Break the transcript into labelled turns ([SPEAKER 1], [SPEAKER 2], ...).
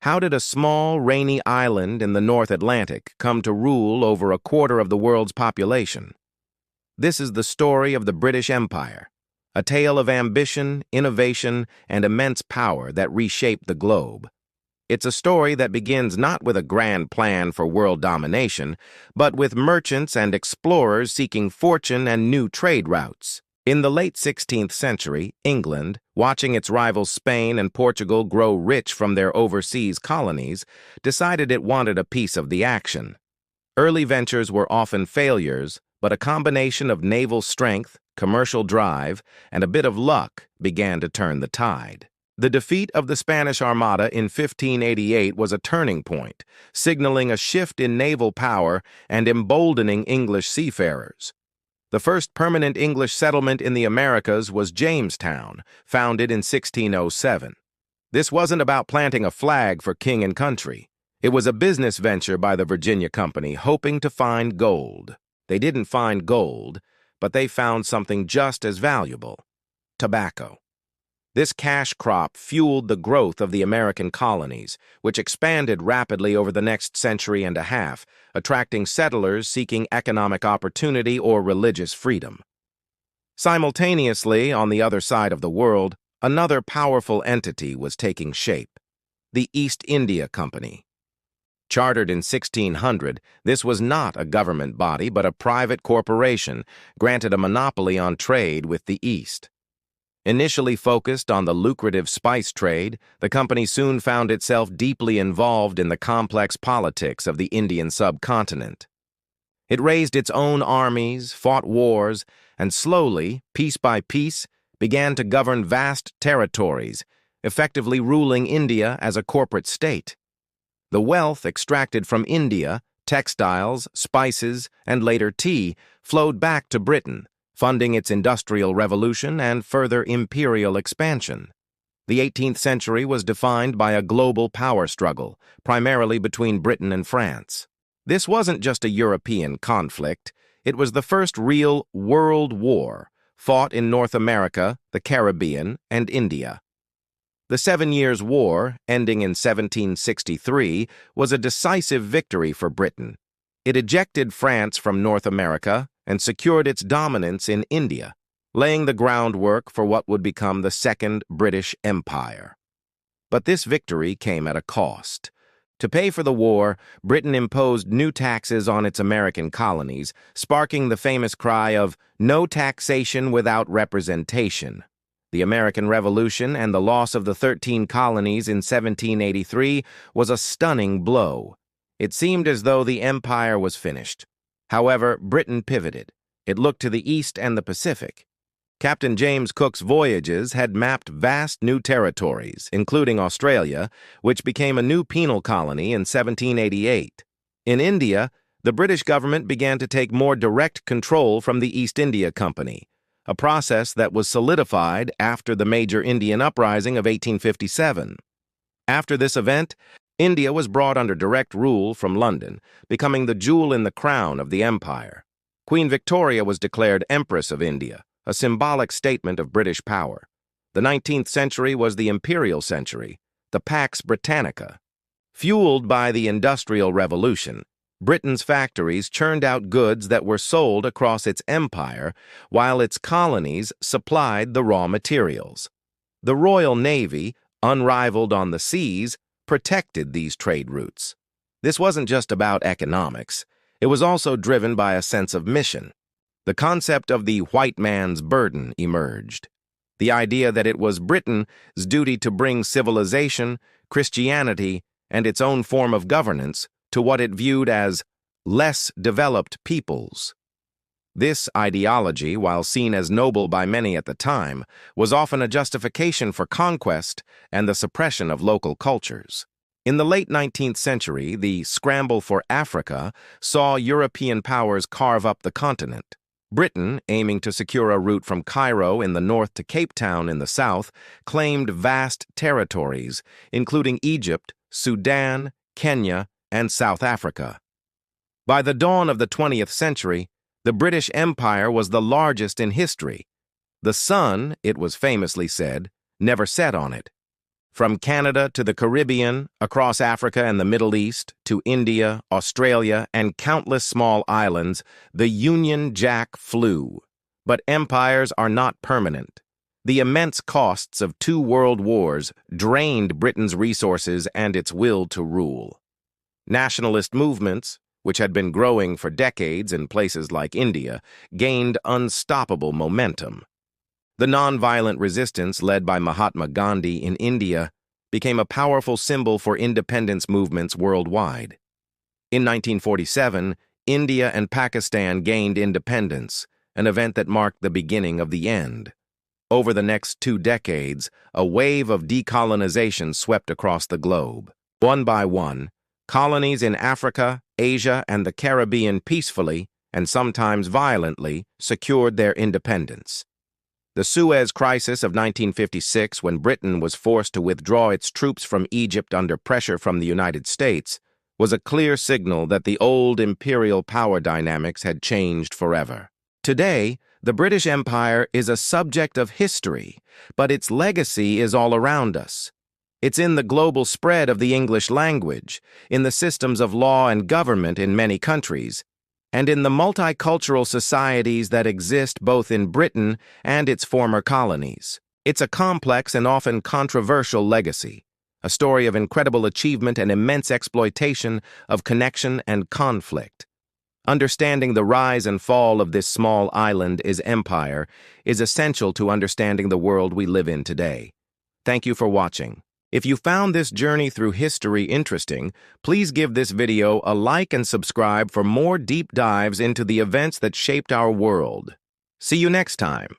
[SPEAKER 1] How did a small, rainy island in the North Atlantic come to rule over a quarter of the world's population? This is the story of the British Empire, a tale of ambition, innovation, and immense power that reshaped the globe. It's a story that begins not with a grand plan for world domination, but with merchants and explorers seeking fortune and new trade routes. In the late 16th century, England, watching its rivals Spain and Portugal grow rich from their overseas colonies, decided it wanted a piece of the action. Early ventures were often failures, but a combination of naval strength, commercial drive, and a bit of luck began to turn the tide. The defeat of the Spanish Armada in 1588 was a turning point, signaling a shift in naval power and emboldening English seafarers. The first permanent English settlement in the Americas was Jamestown, founded in 1607. This wasn't about planting a flag for king and country. It was a business venture by the Virginia Company hoping to find gold. They didn't find gold, but they found something just as valuable: tobacco. This cash crop fueled the growth of the American colonies, which expanded rapidly over the next century and a half, attracting settlers seeking economic opportunity or religious freedom. Simultaneously, on the other side of the world, another powerful entity was taking shape: the East India Company. Chartered in 1600, this was not a government body but a private corporation, granted a monopoly on trade with the East. Initially focused on the lucrative spice trade, the company soon found itself deeply involved in the complex politics of the Indian subcontinent. It raised its own armies, fought wars, and slowly, piece by piece, began to govern vast territories, effectively ruling India as a corporate state. The wealth extracted from India, textiles, spices, and later tea, flowed back to Britain, funding its industrial revolution and further imperial expansion. The 18th century was defined by a global power struggle, primarily between Britain and France. This wasn't just a European conflict, it was the first real world war, fought in North America, the Caribbean, and India. The 7 Years' War, ending in 1763, was a decisive victory for Britain. It ejected France from North America and secured its dominance in India, laying the groundwork for what would become the Second British Empire. But this victory came at a cost. To pay for the war, Britain imposed new taxes on its American colonies, sparking the famous cry of "No taxation without representation." The American Revolution and the loss of the 13 colonies in 1783 was a stunning blow. It seemed as though the empire was finished. However, Britain pivoted. It looked to the East and the Pacific. Captain James Cook's voyages had mapped vast new territories, including Australia, which became a new penal colony in 1788. In India, the British government began to take more direct control from the East India Company, a process that was solidified after the major Indian uprising of 1857. After this event, India was brought under direct rule from London, becoming the jewel in the crown of the empire. Queen Victoria was declared Empress of India, a symbolic statement of British power. The 19th century was the imperial century, the Pax Britannica. Fueled by the Industrial Revolution, Britain's factories churned out goods that were sold across its empire, while its colonies supplied the raw materials. The Royal Navy, unrivaled on the seas, protected these trade routes. This wasn't just about economics. It was also driven by a sense of mission. The concept of the white man's burden emerged. The idea that it was Britain's duty to bring civilization, Christianity, and its own form of governance to what it viewed as less developed peoples. This ideology, while seen as noble by many at the time, was often a justification for conquest and the suppression of local cultures. In the late 19th century, the scramble for Africa saw European powers carve up the continent. Britain, aiming to secure a route from Cairo in the north to Cape Town in the south, claimed vast territories, including Egypt, Sudan, Kenya, and South Africa. By the dawn of the 20th century, the British Empire was the largest in history. The sun, it was famously said, never set on it. From Canada to the Caribbean, across Africa and the Middle East, to India, Australia, and countless small islands, the Union Jack flew. But empires are not permanent. The immense costs of 2 world wars drained Britain's resources and its will to rule. Nationalist movements, which had been growing for decades in places like India, gained unstoppable momentum. The nonviolent resistance led by Mahatma Gandhi in India became a powerful symbol for independence movements worldwide. In 1947, India and Pakistan gained independence, an event that marked the beginning of the end. Over the next 2 decades, a wave of decolonization swept across the globe. One by one, colonies in Africa, Asia, and the Caribbean peacefully, and sometimes violently, secured their independence. The Suez Crisis of 1956, when Britain was forced to withdraw its troops from Egypt under pressure from the United States, was a clear signal that the old imperial power dynamics had changed forever. Today, the British Empire is a subject of history, but its legacy is all around us. It's in the global spread of the English language, in the systems of law and government in many countries, and in the multicultural societies that exist both in Britain and its former colonies. It's a complex and often controversial legacy, a story of incredible achievement and immense exploitation of connection and conflict. Understanding the rise and fall of this small island is empire is essential to understanding the world we live in today. Thank you for watching. If you found this journey through history interesting, please give this video a like and subscribe for more deep dives into the events that shaped our world. See you next time.